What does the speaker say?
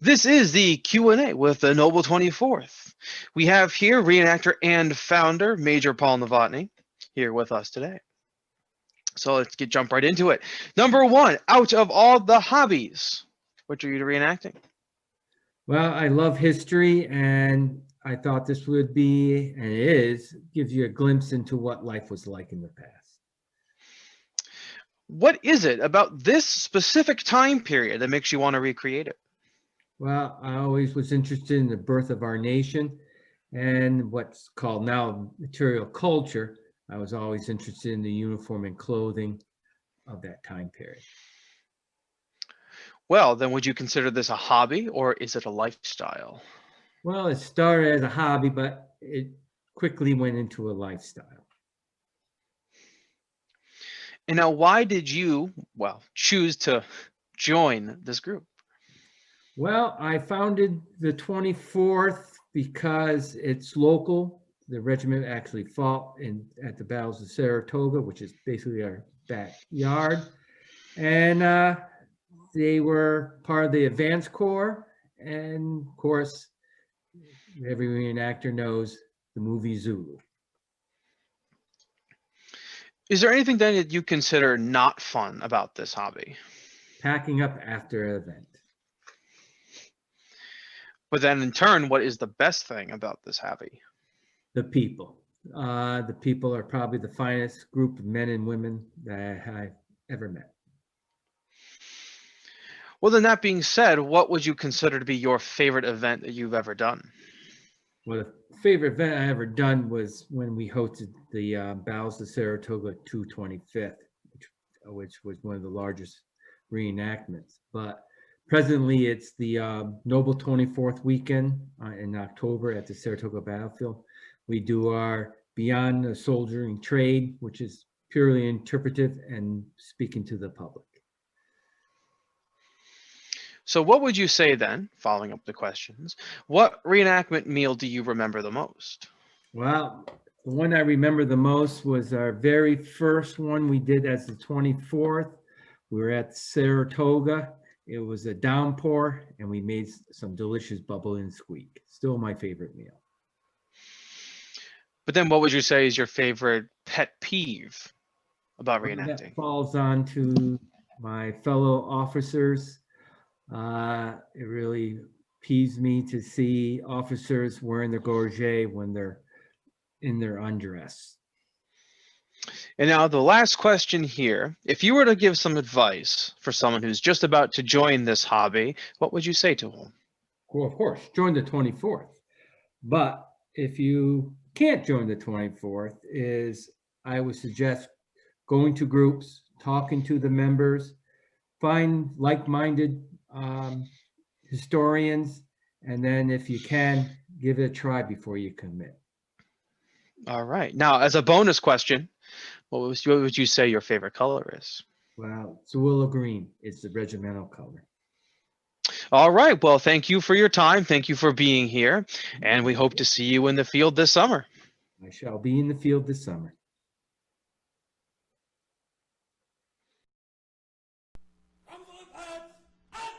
This is the Q&A with the Noble 24th. We have here reenactor and founder, Major Paul Novotny, here with us today. So let's jump right into it. Number one, out of all the hobbies, what are you reenacting? Well, I love history, and I thought this would be, and it is, gives you a glimpse into what life was like in the past. What is it about this specific time period that makes you want to recreate it? Well, I always was interested in the birth of our nation and what's called now material culture. I was always interested in the uniform and clothing of that time period. Well, then would you consider this a hobby or is it a lifestyle? Well, it started as a hobby, but it quickly went into a lifestyle. And now why did you, choose to join this group? Well, I founded the 24th because it's local. The regiment actually fought at the battles of Saratoga, which is basically our backyard. And they were part of the advanced corps. And of course, every reenactor knows the movie Zulu. Is there anything then that you consider not fun about this hobby? Packing up after an event. But then in turn, what is the best thing about this hobby? The people. The people are probably the finest group of men and women that I've ever met. Well, then that being said, what would you consider to be your favorite event that you've ever done? Well, the favorite event I ever done was when we hosted the Battles of Saratoga 225th, which was one of the largest reenactments. But presently, it's the Noble 24th weekend in October at the Saratoga battlefield. We do our Beyond the Soldiering Trade, which is purely interpretive and speaking to the public. So what would you say then, following up the questions, what reenactment meal do you remember the most? Well, the one I remember the most was our very first one we did as the 24th. We were at Saratoga. It was a downpour, and we made some delicious bubble and squeak. Still my favorite meal. But then what would you say is your favorite pet peeve about reenacting? That falls on to my fellow officers. It really peeves me to see officers wearing their gorget when they're in their undress. And now the last question here, if you were to give some advice for someone who's just about to join this hobby, what would you say to them? Well, of course, join the 24th. But if you can't join the 24th, I would suggest going to groups, talking to the members, find like-minded historians, and then if you can, give it a try before you commit. All right. Now, as a bonus question, what would you say your favorite color is? Well, it's willow green. It's the regimental color. All right. Well, thank you for your time. Thank you for being here. And we hope to see you in the field this summer. I shall be in the field this summer.